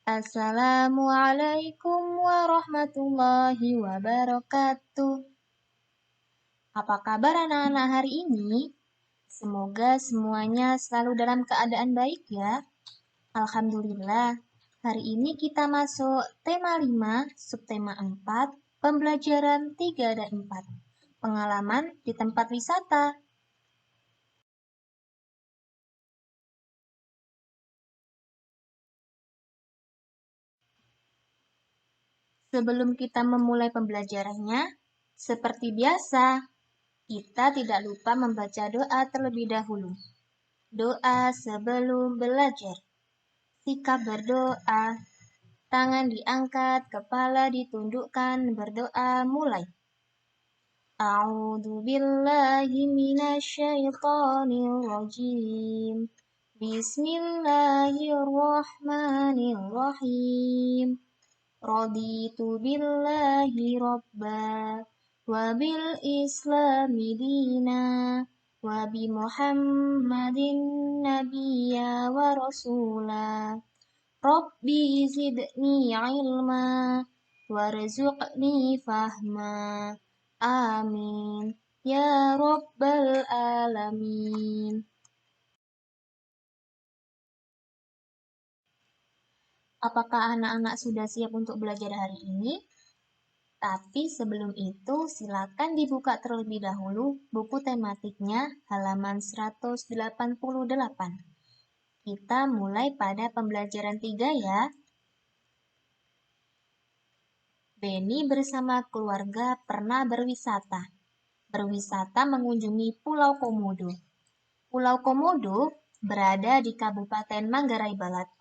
Assalamualaikum warahmatullahi wabarakatuh. Apa kabar anak-anak hari ini? Semoga semuanya selalu dalam keadaan baik ya. Alhamdulillah, hari ini kita masuk tema 5, subtema 4, pembelajaran 3 dan 4. Pengalaman di tempat wisata. Sebelum kita memulai pembelajarannya, seperti biasa, kita tidak lupa membaca doa terlebih dahulu. Doa sebelum belajar. Sikap berdoa. Tangan diangkat, kepala ditundukkan, berdoa mulai. A'udzu billahi minasyaitonir rajim. Bismillahirrahmanirrahim. Raditu billahi robba wa bil islami dina wa bi Muhammadin nabiyya wa rasula. Rabbi zidni ilma warzuqni fahma. Amin. Ya Rabbal Alamin. Apakah anak-anak sudah siap untuk belajar hari ini? Tapi sebelum itu, silakan dibuka terlebih dahulu buku tematiknya halaman 188. Kita mulai pada pembelajaran 3 ya. Beni bersama keluarga pernah berwisata. Berwisata mengunjungi Pulau Komodo. Pulau Komodo berada di Kabupaten Manggarai Barat.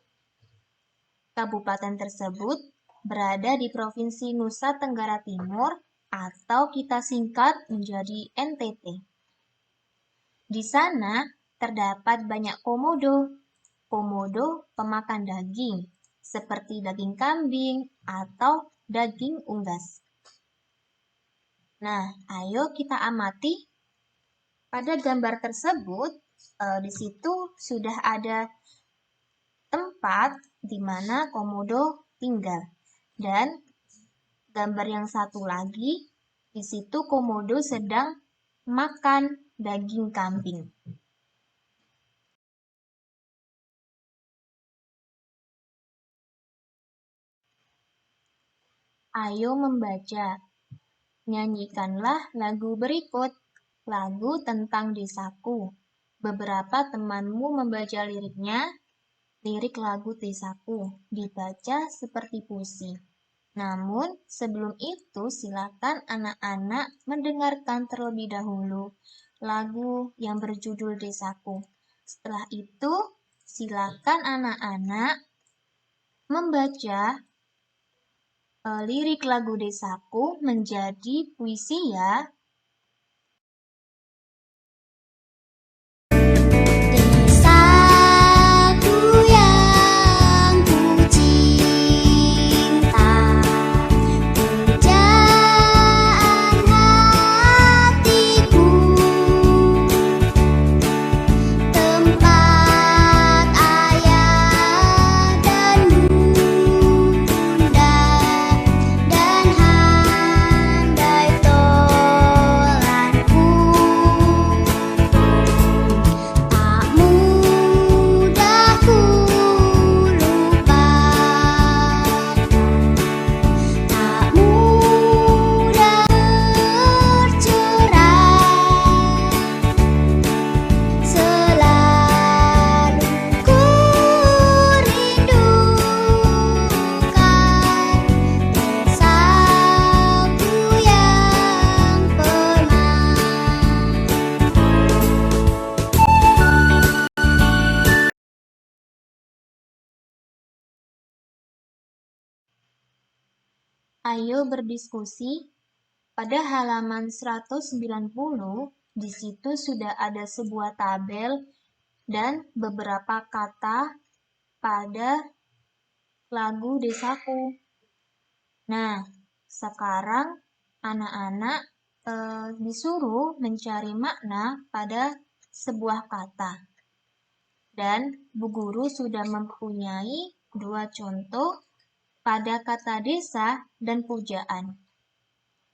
Kabupaten tersebut berada di Provinsi Nusa Tenggara Timur atau kita singkat menjadi NTT. Di sana terdapat banyak komodo. Komodo pemakan daging, seperti daging kambing atau daging unggas. Nah, ayo kita amati. Pada gambar tersebut, di situ sudah ada tempat di mana komodo tinggal. Dan gambar yang satu lagi, di situ komodo sedang makan daging kambing. Ayo membaca. Nyanyikanlah lagu berikut. Lagu tentang desaku. Beberapa temanmu membaca liriknya. Lirik lagu desaku dibaca seperti puisi. Namun, sebelum itu silakan anak-anak mendengarkan terlebih dahulu lagu yang berjudul Desaku. Setelah itu, silakan anak-anak membaca lirik lagu Desaku menjadi puisi ya. Ayo berdiskusi. Pada halaman 190, di situ sudah ada sebuah tabel dan beberapa kata pada lagu Desaku. Nah, sekarang anak-anak disuruh mencari makna pada sebuah kata. Dan Bu Guru sudah mempunyai dua contoh pada kata desa dan pujaan.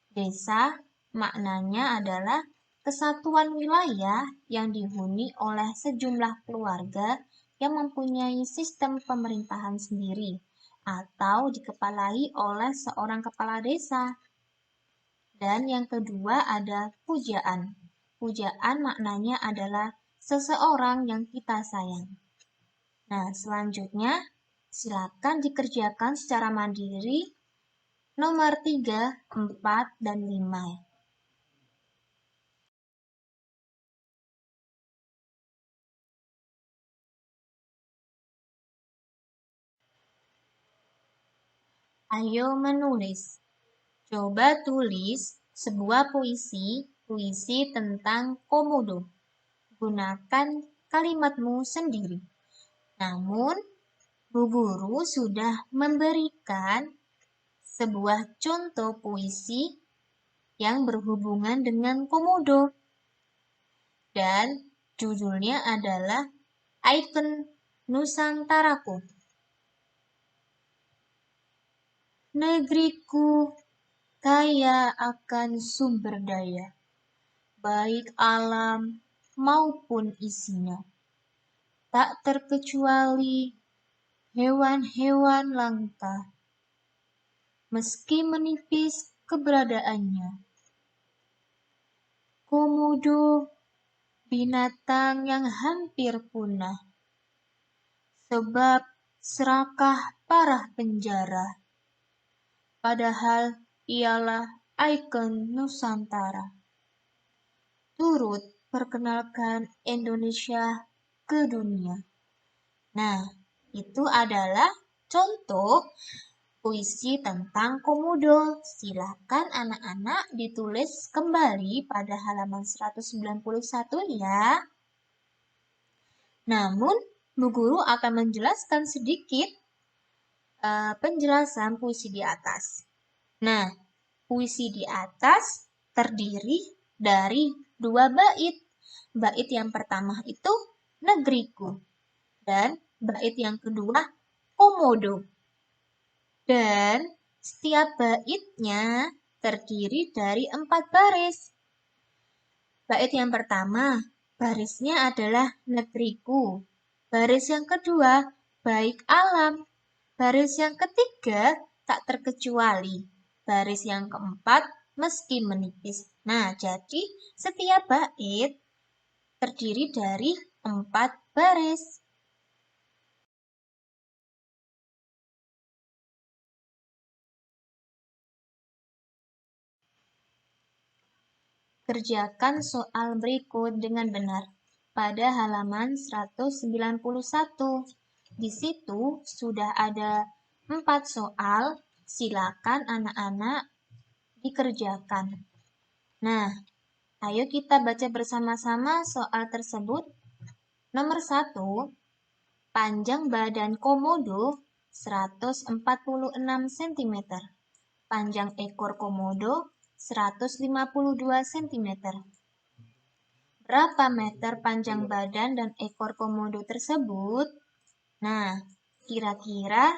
Desa maknanya adalah kesatuan wilayah yang dihuni oleh sejumlah keluarga yang mempunyai sistem pemerintahan sendiri atau dikepalai oleh seorang kepala desa. Dan yang kedua ada pujaan. Pujaan maknanya adalah seseorang yang kita sayang. Nah, selanjutnya silakan dikerjakan secara mandiri nomor 3, 4, dan 5. Ayo menulis. Coba tulis sebuah puisi tentang komodo. Gunakan kalimatmu sendiri. Namun, Bu Guru sudah memberikan sebuah contoh puisi yang berhubungan dengan komodo. Dan judulnya adalah Ikon Nusantaraku. Negeriku kaya akan sumber daya, baik alam maupun isinya. Tak terkecuali hewan-hewan langka, meski menipis keberadaannya. Komodo, binatang yang hampir punah, sebab serakah parah penjara. Padahal ialah ikon Nusantara. Turut perkenalkan Indonesia ke dunia. Nah, itu adalah contoh puisi tentang komodo. Silakan anak-anak ditulis kembali pada halaman 191 ya. Namun, Bu Guru akan menjelaskan sedikit penjelasan puisi di atas. Nah, puisi di atas terdiri dari dua bait. Bait yang pertama itu negeriku dan bait yang kedua komodo. Dan setiap baitnya terdiri dari 4 baris. Bait yang pertama, barisnya adalah negeriku. Baris yang kedua, baik alam. Baris yang ketiga, tak terkecuali. Baris yang keempat, meski menipis. Nah, jadi setiap bait terdiri dari 4 baris. Kerjakan soal berikut dengan benar pada halaman 191. Di situ sudah ada 4 soal, silakan anak-anak dikerjakan. Nah, ayo kita baca bersama-sama soal tersebut. Nomor 1, panjang badan komodo 146 cm. Panjang ekor komodo 152 cm. Berapa meter panjang badan dan ekor komodo tersebut? Nah, kira-kira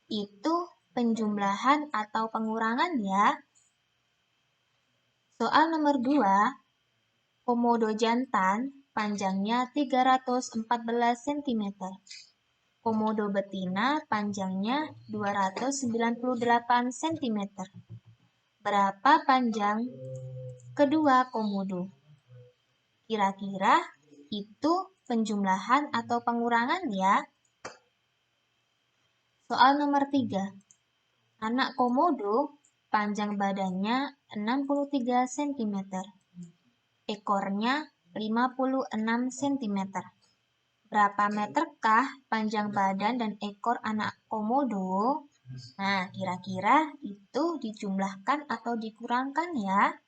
itu penjumlahan atau pengurangan ya. Soal nomor 2, komodo jantan panjangnya 314 cm. Komodo betina panjangnya 298 cm. Berapa panjang kedua komodo? Kira-kira itu penjumlahan atau pengurangan ya. Soal nomor 3. Anak komodo panjang badannya 63 cm. Ekornya 56 cm. Berapa meterkah panjang badan dan ekor anak komodo? Nah, kira-kira itu dijumlahkan atau dikurangkan ya.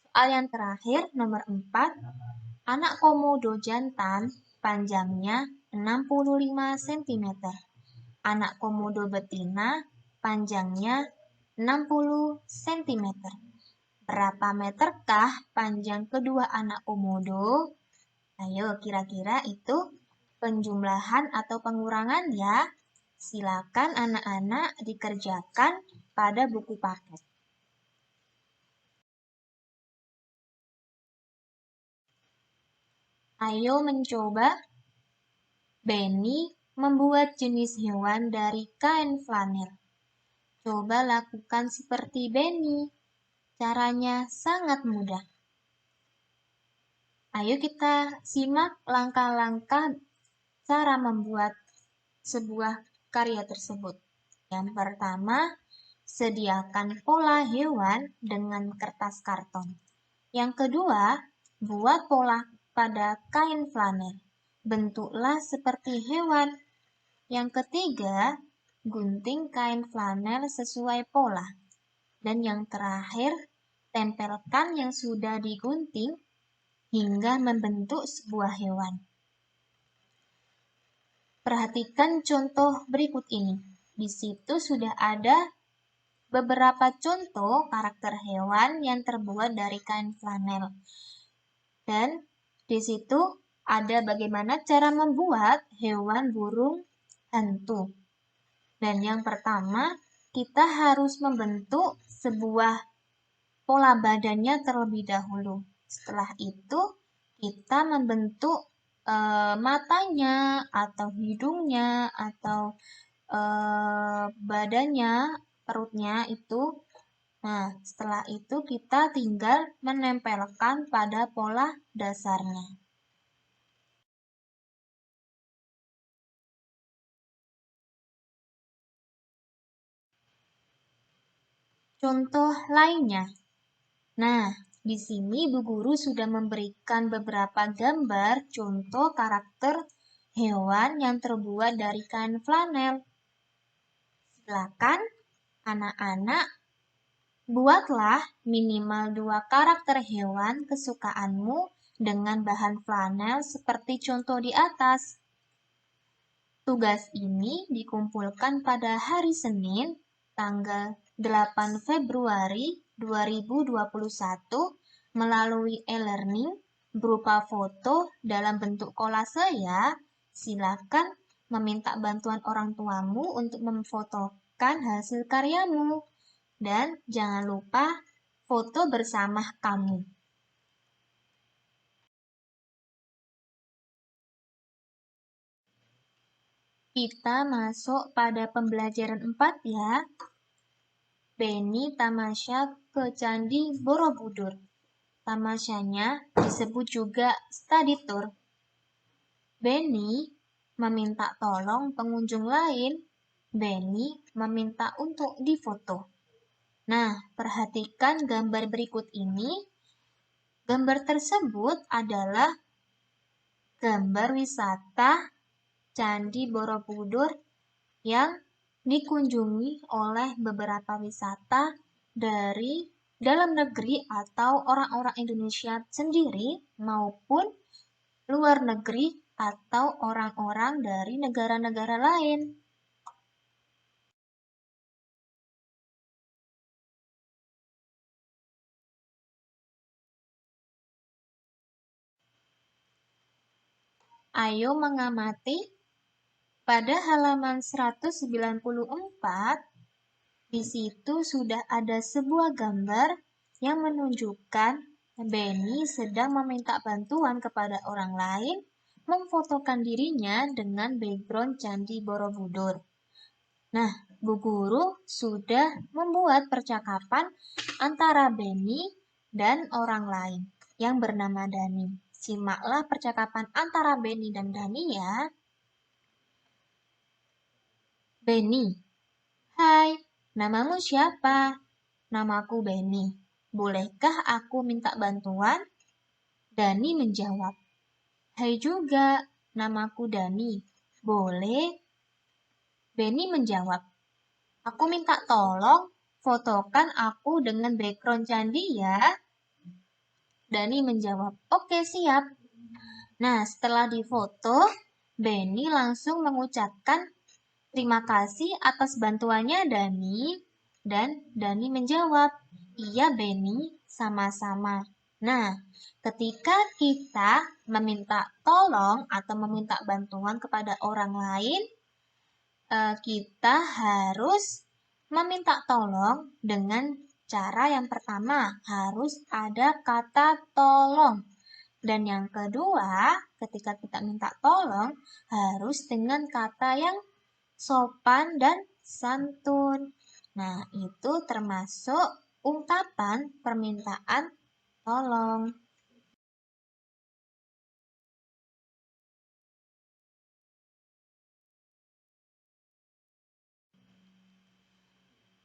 Soal yang terakhir, nomor 4. Anak komodo jantan panjangnya 65 cm. Anak komodo betina panjangnya 60 cm. Berapa meterkah panjang kedua anak komodo? Ayo, kira-kira itu penjumlahan atau pengurangan ya. Silakan anak-anak dikerjakan pada buku paket. Ayo mencoba. Benny membuat jenis hewan dari kain flanel. Coba lakukan seperti Benny. Caranya sangat mudah. Ayo kita simak langkah-langkah cara membuat sebuah karya tersebut. Yang pertama, sediakan pola hewan dengan kertas karton. Yang kedua, buat pola pada kain flanel. Bentuklah seperti hewan. Yang ketiga, gunting kain flanel sesuai pola. Dan yang terakhir, tempelkan yang sudah digunting hingga membentuk sebuah hewan. Perhatikan contoh berikut ini. Di situ sudah ada beberapa contoh karakter hewan yang terbuat dari kain flanel. Dan di situ ada bagaimana cara membuat hewan burung hantu. Dan yang pertama, kita harus membentuk sebuah pola badannya terlebih dahulu. Setelah itu, kita membentuk matanya, atau hidungnya, atau badannya, perutnya itu. Nah, setelah itu kita tinggal menempelkan pada pola dasarnya. Contoh lainnya. Nah, di sini Bu Guru sudah memberikan beberapa gambar contoh karakter hewan yang terbuat dari kain flanel. Silakan anak-anak buatlah minimal 2 karakter hewan kesukaanmu dengan bahan flanel seperti contoh di atas. Tugas ini dikumpulkan pada hari Senin, tanggal 8 Februari 2021 melalui e-learning berupa foto dalam bentuk kolase ya. Silakan meminta bantuan orang tuamu untuk memfotokan hasil karyamu. Dan jangan lupa foto bersama kamu. Kita masuk pada pembelajaran 4 ya. Benny tamasya ke Candi Borobudur. Tamasyanya disebut juga study tour. Benny meminta tolong pengunjung lain. Benny meminta untuk difoto. Nah, perhatikan gambar berikut ini. Gambar tersebut adalah gambar wisata Candi Borobudur yang dikunjungi oleh beberapa wisata dari dalam negeri atau orang-orang Indonesia sendiri maupun luar negeri atau orang-orang dari negara-negara lain. Ayo mengamati pada halaman 194. Di situ sudah ada sebuah gambar yang menunjukkan Benny sedang meminta bantuan kepada orang lain memfotokan dirinya dengan background Candi Borobudur. Nah, Bu Guru sudah membuat percakapan antara Benny dan orang lain yang bernama Dani. Simaklah percakapan antara Benny dan Dani ya. Benny, hai, namamu siapa? Namaku Benny. Bolehkah aku minta bantuan? Dani menjawab. Hai juga, namaku Dani. Boleh? Benny menjawab. Aku minta tolong fotokan aku dengan background candi ya. Dani menjawab. Oke, siap. Nah, setelah difoto, Benny langsung mengucapkan terima kasih atas bantuannya Dani. Dan Dani menjawab, iya Benny, sama-sama. Nah, ketika kita meminta tolong atau meminta bantuan kepada orang lain, kita harus meminta tolong dengan cara yang pertama, harus ada kata tolong. Dan yang kedua, ketika kita minta tolong, harus dengan kata yang sopan dan santun. Nah, itu termasuk ungkapan permintaan tolong.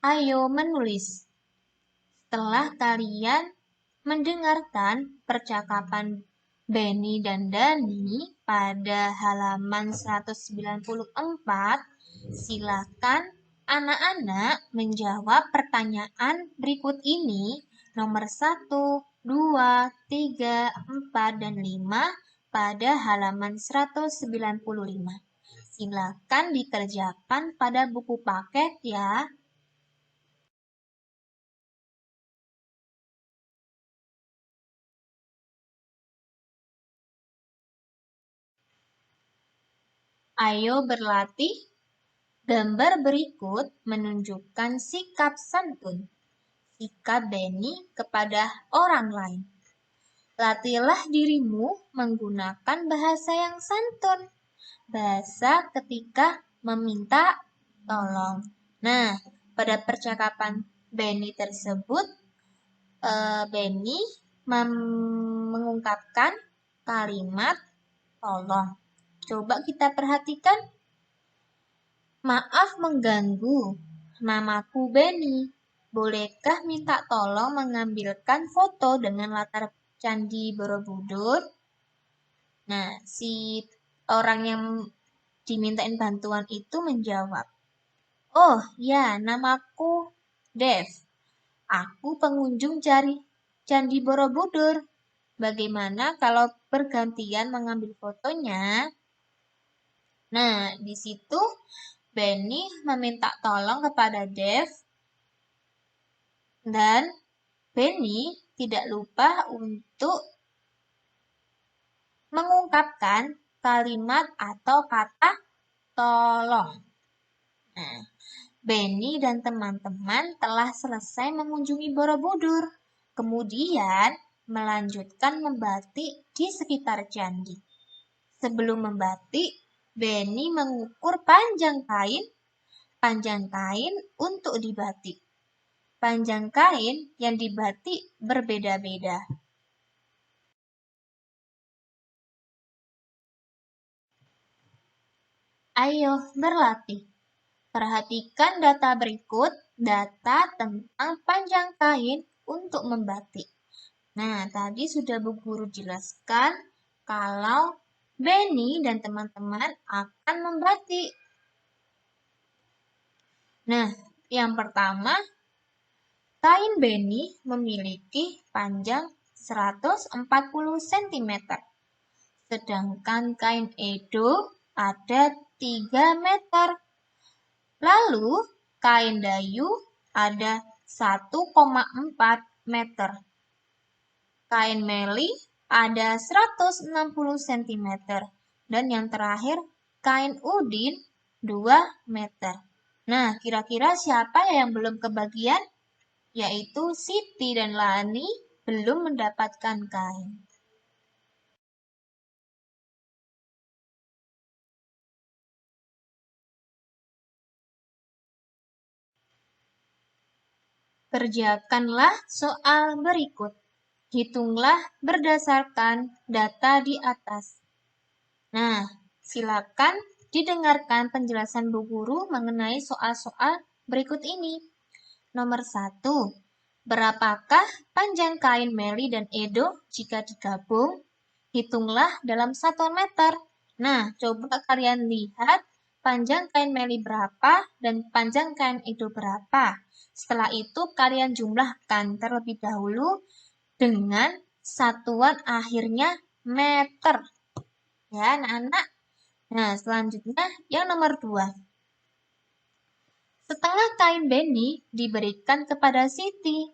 Ayo menulis. Setelah kalian mendengarkan percakapan Benny dan Dani pada halaman 194, silakan anak-anak menjawab pertanyaan berikut ini nomor 1, 2, 3, 4, dan 5 pada halaman 195. Silakan dikerjakan pada buku paket ya. Ayo berlatih. Gambar berikut menunjukkan sikap santun, sikap Benny kepada orang lain. Latihlah dirimu menggunakan bahasa yang santun, bahasa ketika meminta tolong. Nah, pada percakapan Benny tersebut, Benny mengungkapkan kalimat tolong. Coba kita perhatikan. Maaf mengganggu, namaku Benny. Bolehkah minta tolong mengambilkan foto dengan latar Candi Borobudur? Nah, si orang yang dimintain bantuan itu menjawab, oh ya, namaku Dev. Aku pengunjung Candi Borobudur. Bagaimana kalau bergantian mengambil fotonya? Nah, di situ Benny meminta tolong kepada Dev dan Benny tidak lupa untuk mengungkapkan kalimat atau kata tolong. Nah, Benny dan teman-teman telah selesai mengunjungi Borobudur, kemudian melanjutkan membatik di sekitar candi. Sebelum membatik, Benny mengukur panjang kain untuk dibatik. Panjang kain yang dibatik berbeda-beda. Ayo berlatih. Perhatikan data berikut, data tentang panjang kain untuk membatik. Nah, tadi sudah Bu Guru jelaskan kalau Benny dan teman-teman akan membatik. Nah, yang pertama, kain Benny memiliki panjang 140 cm. Sedangkan kain Edo ada 3 meter. Lalu, kain Dayu ada 1,4 meter. Kain Meli ada 160 cm. Dan yang terakhir, kain Udin 2 meter. Nah, kira-kira siapa yang belum kebagian? Yaitu Siti dan Lani belum mendapatkan kain. Kerjakanlah soal berikut. Hitunglah berdasarkan data di atas. Nah, silakan didengarkan penjelasan Bu Guru mengenai soal-soal berikut ini. Nomor 1. Berapakah panjang kain Meli dan Edo jika digabung? Hitunglah dalam 1 meter. Nah, coba kalian lihat panjang kain Meli berapa dan panjang kain Edo berapa. Setelah itu kalian jumlahkan terlebih dahulu dengan satuan akhirnya meter. Ya, anak-anak. Nah, selanjutnya yang nomor 2. Setengah kain Benny diberikan kepada Siti.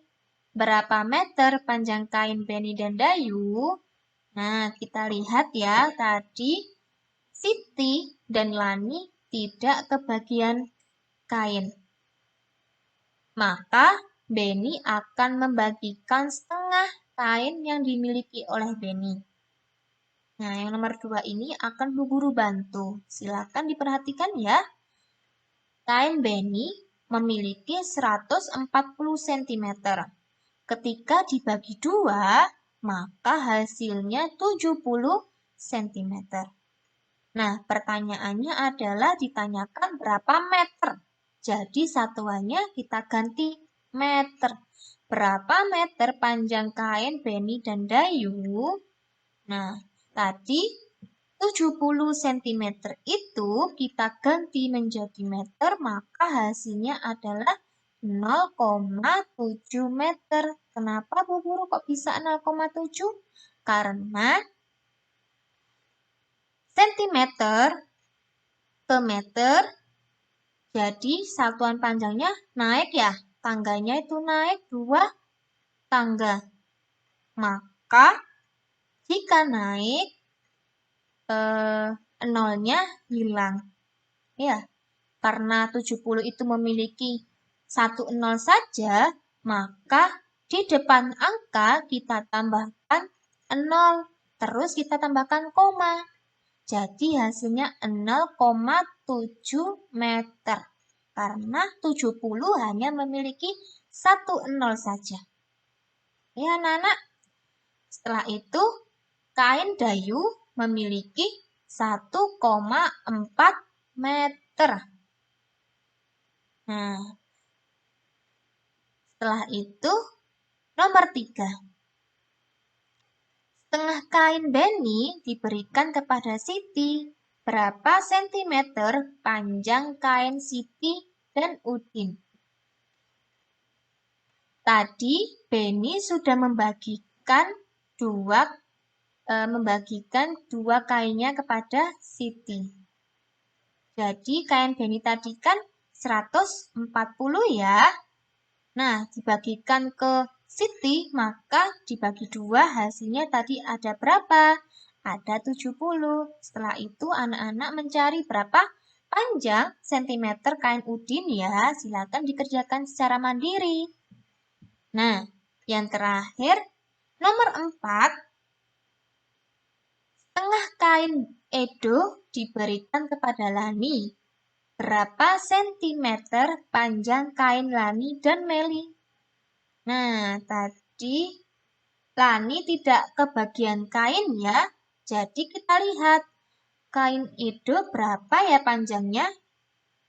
Berapa meter panjang kain Benny dan Dayu? Nah, kita lihat ya tadi Siti dan Lani tidak kebagian kain. Maka Benny akan membagikan setengah kain yang dimiliki oleh Benny. Nah, yang nomor 2 ini akan Bu Guru bantu. Silakan diperhatikan ya. Kain Benny memiliki 140 cm. Ketika dibagi 2, maka hasilnya 70 cm. Nah, pertanyaannya adalah ditanyakan berapa meter. Jadi satuannya kita ganti meter. Berapa meter panjang kain Benny dan Dayu? Nah, tadi 70 cm itu kita ganti menjadi meter, maka hasilnya adalah 0,7 meter. Kenapa Bu Guru kok bisa 0,7? Karena sentimeter ke meter, jadi satuan panjangnya naik ya. Tangganya itu naik 2 tangga. Maka jika naik, nolnya hilang. Ya, karena 70 itu memiliki 1 nol saja, maka di depan angka kita tambahkan 0, terus kita tambahkan koma. Jadi hasilnya 0,7 meter. Karena 70 hanya memiliki 1 nol saja. Ya, anak-anak. Setelah itu, kain Dayu memiliki 1,4 meter. Nah, setelah itu, nomor 3. Setengah kain Benny diberikan kepada Siti. Berapa sentimeter panjang kain Siti dan Udin? Tadi Benny sudah membagikan dua kainnya kepada Siti. Jadi kain Benny tadi kan 140 ya. Nah, dibagikan ke Siti, maka dibagi 2 hasilnya tadi ada berapa? Ada 70. Setelah itu anak-anak mencari berapa panjang sentimeter kain Udin ya. Silakan dikerjakan secara mandiri. Nah, yang terakhir nomor 4. Setengah kain Edo diberikan kepada Lani. Berapa sentimeter panjang kain Lani dan Meli? Nah, tadi Lani tidak kebagian kain ya. Jadi kita lihat kain Edo berapa ya panjangnya.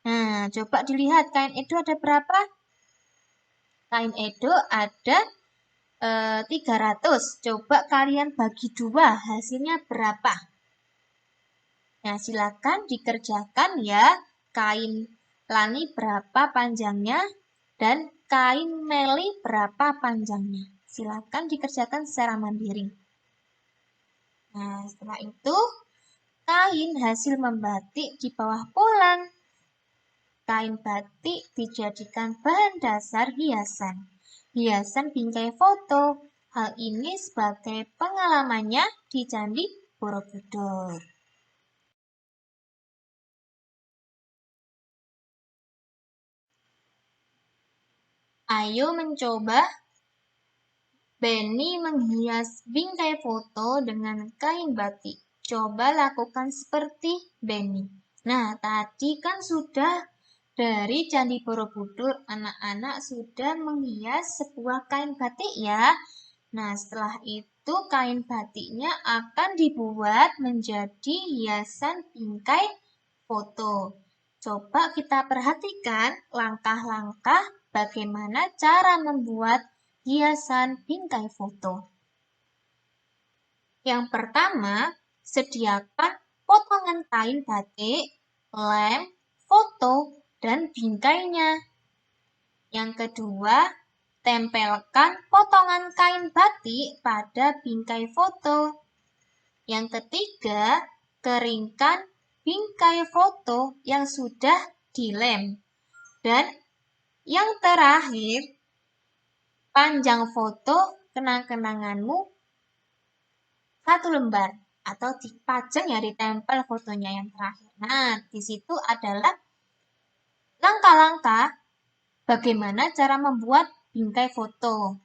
Nah, coba dilihat kain Edo ada berapa? Kain Edo ada 300. Coba kalian bagi 2, hasilnya berapa? Nah, silakan dikerjakan ya. Kain Lani berapa panjangnya dan kain Meli berapa panjangnya. Silakan dikerjakan secara mandiri. Nah, setelah itu kain hasil membatik di bawah polan. Kain batik dijadikan bahan dasar hiasan. Hiasan bingkai foto. Hal ini sebagai pengalamannya di Candi Borobudur. Ayo mencoba. Benny menghias bingkai foto dengan kain batik. Coba lakukan seperti Benny. Nah, tadi kan sudah dari Candi Borobudur, anak-anak sudah menghias sebuah kain batik ya. Nah, setelah itu kain batiknya akan dibuat menjadi hiasan bingkai foto. Coba kita perhatikan langkah-langkah bagaimana cara membuat hiasan bingkai foto. Yang pertama, sediakan potongan kain batik, lem, foto, dan bingkainya. Yang kedua, tempelkan potongan kain batik pada bingkai foto. Yang ketiga, keringkan bingkai foto yang sudah dilem. Dan yang terakhir, panjang foto kenang-kenanganmu 1 lembar atau dipajang ya, ditempel fotonya yang terakhir. Nah, di situ adalah langkah-langkah bagaimana cara membuat bingkai foto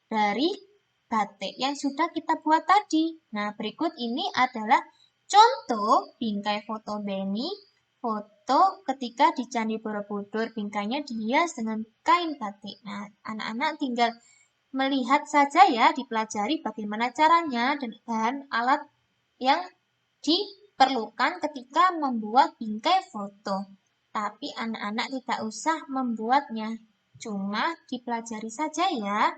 dari batik yang sudah kita buat tadi. Nah, berikut ini adalah contoh bingkai foto Beni, foto ketika di Candi Borobudur, bingkainya dihias dengan kain batik. Nah, anak-anak tinggal melihat saja ya, dipelajari bagaimana caranya dan alat yang diperlukan ketika membuat bingkai foto. Tapi anak-anak tidak usah membuatnya, cuma dipelajari saja ya.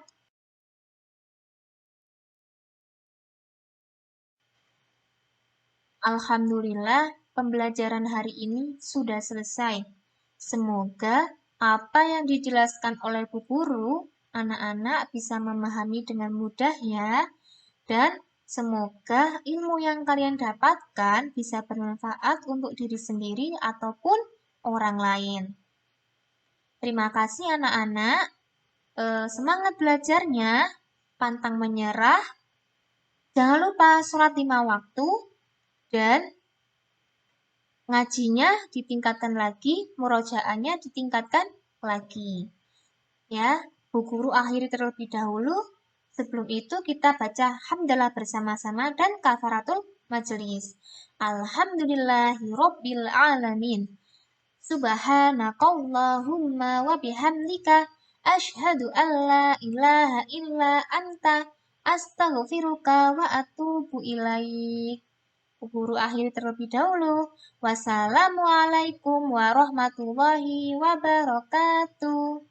Alhamdulillah, pembelajaran hari ini sudah selesai. Semoga apa yang dijelaskan oleh Bu Guru, anak-anak bisa memahami dengan mudah ya. Dan semoga ilmu yang kalian dapatkan bisa bermanfaat untuk diri sendiri ataupun orang lain. Terima kasih anak-anak. Semangat belajarnya, pantang menyerah. Jangan lupa sholat 5 waktu dan ngajinya ditingkatkan lagi, murojaahnya ditingkatkan lagi. Ya, Bu Guru akhiri terlebih dahulu. Sebelum itu kita baca hamdalah bersama-sama dan kafaratul majelis. Alhamdulillahirabbil alamin. Subhanakallahumma wa bihamdika asyhadu an la ilaha illa anta astaghfiruka wa atubu ilaik. Guru akhir terlebih dahulu. Wassalamualaikum warahmatullahi wabarakatuh.